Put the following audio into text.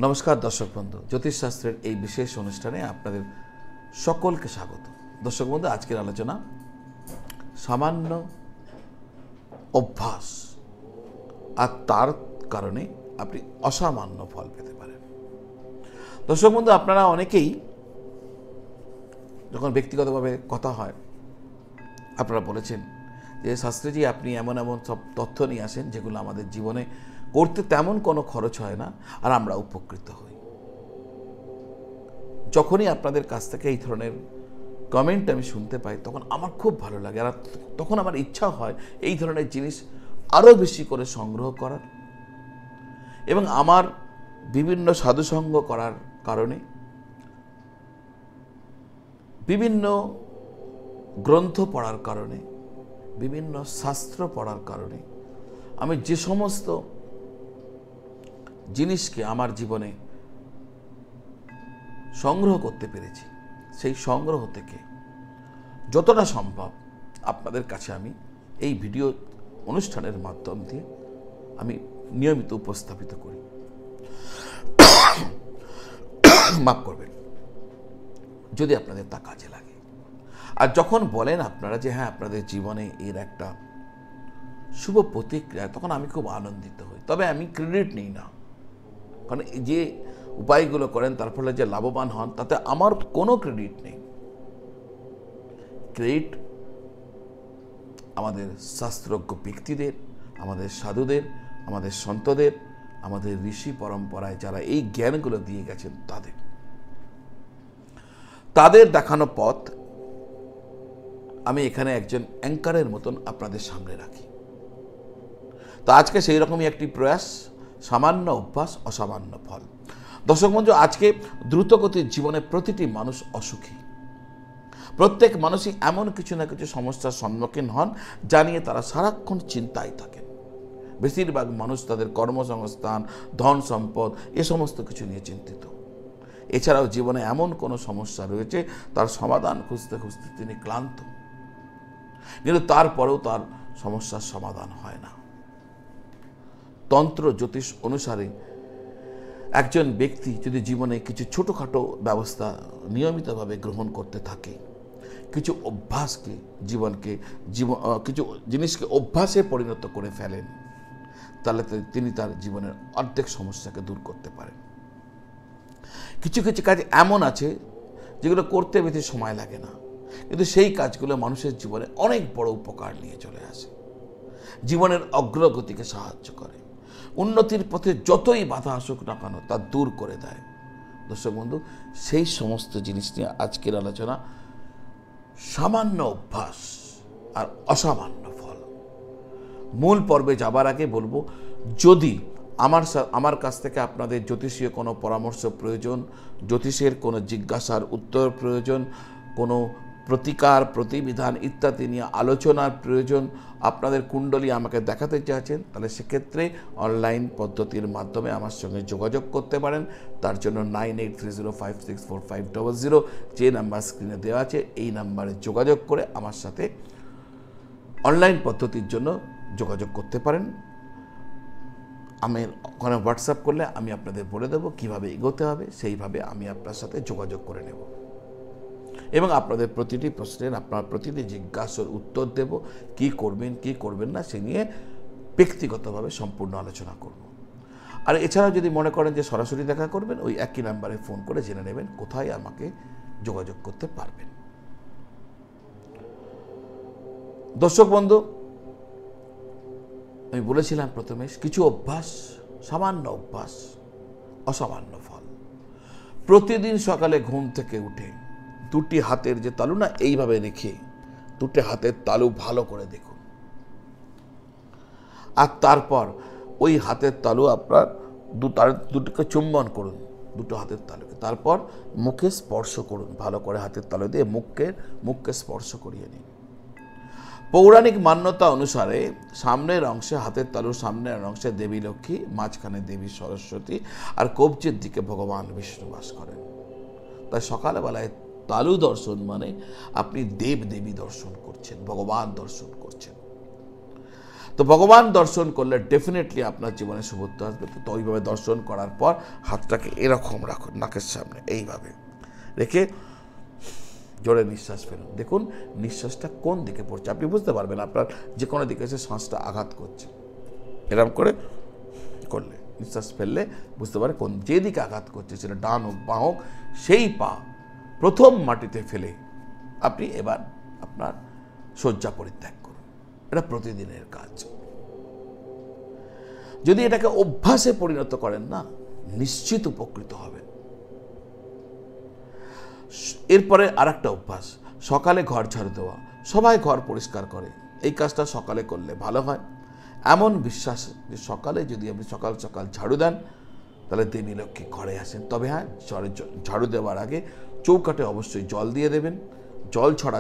নমস্কার দর্শক বন্ধু, জ্যোতিষশাস্ত্রের এই বিশেষ অনুষ্ঠানে আপনাদের সকলকে স্বাগত। দর্শক বন্ধু, আজকের আলোচনা সামান্য অভ্যাস আর তার কারণে আপনি অসামান্য ফল পেতে পারেন। দর্শক বন্ধু, আপনারা অনেকেই যখন ব্যক্তিগতভাবে কথা হয় আপনারা বলেছেন যে শাস্ত্রীজি আপনি এমন এমন সব তথ্য নিয়ে আসেন যেগুলো আমাদের জীবনে করতে তেমন কোনো খরচ হয় না আর আমরা উপকৃত হই। যখনই আপনাদের কাছ থেকে এই ধরনের কমেন্ট আমি শুনতে পাই তখন আমার খুব ভালো লাগে, আর তখন আমার ইচ্ছা হয় এই ধরনের জিনিস আরও বেশি করে সংগ্রহ করার এবং আমার বিভিন্ন সাধুসঙ্গ করার কারণে, বিভিন্ন গ্রন্থ পড়ার কারণে, বিভিন্ন শাস্ত্র পড়ার কারণে আমি যে সমস্ত জিনিসকে আমার জীবনে সংগ্রহ করতে পেরেছি সেই সংগ্রহ থেকে যতটা সম্ভব আপনাদের কাছে আমি এই ভিডিও অনুষ্ঠানের মাধ্যম দিয়ে আমি নিয়মিত উপস্থাপিত করি। মাফ করবেন যদি আপনাদের তা কাজে লাগে। আর যখন বলেন আপনারা যে হ্যাঁ আপনাদের জীবনে এর একটা শুভ প্রতিক্রিয়া, তখন আমি খুব আনন্দিত হই। তবে আমি ক্রেডিট নিই না, কারণ যে উপায়গুলো করেন তার ফলে যে লাভবান হন তাতে আমার কোনো ক্রেডিট নেই। ক্রেডিট আমাদের শাস্ত্রজ্ঞ ব্যক্তিদের, আমাদের সাধুদের, আমাদের সন্তদের, আমাদের ঋষি পরম্পরায় যারা এই জ্ঞানগুলো দিয়ে গেছেন তাদের দেখানো পথ আমি এখানে একজন অ্যাঙ্কারের মতন আপনাদের সামনে রাখি। তো আজকে সেই রকমই একটি প্রয়াস, সামান্য অভ্যাস অসামান্য ফল। দর্শক বন্ধু, আজকে দ্রুতগতির জীবনে প্রতিটি মানুষ অসুখী। প্রত্যেক মানুষই এমন কিছু না কিছু সমস্যার সম্মুখীন হন যা নিয়ে তারা সারাক্ষণ চিন্তায় থাকেন। বেশিরভাগ মানুষ তাদের কর্মসংস্থান, ধন সম্পদ এ সমস্ত কিছু নিয়ে চিন্তিত। এছাড়াও জীবনে এমন কোনো সমস্যা রয়েছে তার সমাধান খুঁজতে খুঁজতে তিনি ক্লান্ত, কিন্তু তারপরেও তার সমস্যার সমাধান হয় না। তন্ত্র জ্যোতিষ অনুসারে একজন ব্যক্তি যদি জীবনে কিছু ছোটোখাটো ব্যবস্থা নিয়মিতভাবে গ্রহণ করতে থাকে, কিছু অভ্যাসকে কিছু জিনিসকে অভ্যাসে পরিণত করে ফেলেন, তাহলে তিনি তার জীবনের অর্ধেক সমস্যাকে দূর করতে পারেন। কিছু কিছু কাজ এমন আছে যেগুলো করতে বেশি সময় লাগে না, কিন্তু সেই কাজগুলো মানুষের জীবনে অনেক বড় উপকার নিয়ে চলে আসে, জীবনের অগ্রগতিকে সাহায্য করে, উন্নতির পথে যতই বাধা আসুক না কেন তা দূর করে দেয়। দর্শক বন্ধু, সেই সমস্ত জিনিস নিয়ে আজকের আলোচনা সামান্য অভ্যাস আর অসামান্য ফল। মূল পর্বে যাবার আগে বলবো, যদি আমার কাছ থেকে আপনাদের জ্যোতিষীয় কোনো পরামর্শ প্রয়োজন, জ্যোতিষের কোনো জিজ্ঞাসার উত্তর প্রয়োজন, কোনো প্রতিকার প্রতিবিধান ইত্যাদি নিয়ে আলোচনার প্রয়োজন, আপনাদের কুণ্ডলী আমাকে দেখাতে চাইছেন, তাহলে সেক্ষেত্রে অনলাইন পদ্ধতির মাধ্যমে আমার সঙ্গে যোগাযোগ করতে পারেন। তার জন্য 9830564500 যে নাম্বার স্ক্রিনে দেওয়া আছে এই নাম্বারে যোগাযোগ করে আমার সাথে অনলাইন পদ্ধতির জন্য যোগাযোগ করতে পারেন। আমি ওখানে হোয়াটসঅ্যাপ করলে আমি আপনাদের বলে দেবো কীভাবে এগোতে হবে, সেইভাবে আমি আপনার সাথে যোগাযোগ করে নেব এবং আপনাদের প্রতিটি প্রশ্নের, আপনার প্রতিটি জিজ্ঞাসার উত্তর দেব। কি করবেন কি করবেন না সে নিয়ে ব্যক্তিগতভাবে সম্পূর্ণ আলোচনা করব। আর এছাড়াও যদি মনে করেন যে সরাসরি দেখা করবেন, ওই একই নাম্বারে ফোন করে জেনে নেবেন কোথায় আমাকে যোগাযোগ করতে পারবেন। দর্শক বন্ধু, আমি বলেছিলাম প্রথমে কিছু অভ্যাস, সামান্য অভ্যাস অসামান্য ফল। প্রতিদিন সকালে ঘুম থেকে উঠে দুটি হাতের যে তালু না এইভাবে রেখে দুটি হাতের তালু ভালো করে দেখুন, আর তারপর ওই হাতের তালু আপনার দুটোকে চুম্বন করুন, দুটো হাতের তালুকে, তারপর মুখে স্পর্শ করুন, ভালো করে হাতের তালু দিয়ে মুখকে স্পর্শ করিয়ে নিন। পৌরাণিক মান্যতা অনুসারে সামনের অংশে, হাতের তালুর সামনের অংশে দেবী লক্ষ্মী, মাঝখানে দেবী সরস্বতী আর কবজির দিকে ভগবান বিষ্ণু বাস করেন। তাই সকালবেলায় তালু দর্শন মানে আপনি দেব দেবী দর্শন করছেন, ভগবান দর্শন করছেন। তো ভগবান দর্শন করলে ডেফিনেটলি আপনার জীবনে শুভত্ব আসবে। তো ওইভাবে দর্শন করার পর হাতটাকে এরকম রাখুন নাকের সামনে, এইভাবে রেখে জোরে নিঃশ্বাস ফেলুন। দেখুন নিঃশ্বাসটা কোন দিকে পড়ছে, আপনি বুঝতে পারবেন আপনার যে কোনো দিকে এসে শ্বাসটা আঘাত করছে। এরকম করে করলে নিঃশ্বাস ফেললে বুঝতে পারে কোন যেদিকে আঘাত করছে, সেটা ডান হোক বাঁ হোক, সেই পা প্রথম মাটিতে ফেলে আপনি এবার আপনার শয্যা পরিত্যাগ করুন। এটা প্রতিদিনের কাজ। যদি এটাকে অভ্যাসে পরিণত করেন না, নিশ্চিত উপকৃত হবেন। এরপরে আর একটা অভ্যাস, সকালে ঘর ঝাড়ু দেওয়া। সবাই ঘর পরিষ্কার করে, এই কাজটা সকালে করলে ভালো হয়। এমন বিশ্বাস যে সকালে যদি আপনি সকাল সকাল ঝাড়ু দেন, তাহলে দেবী লক্ষ্মী ঘরে আসেন। তবে হ্যাঁ, ঝাড়ু দেওয়ার আগে চৌকাঠে অবশ্যই জল দিয়ে দেবেন। জল ছড়া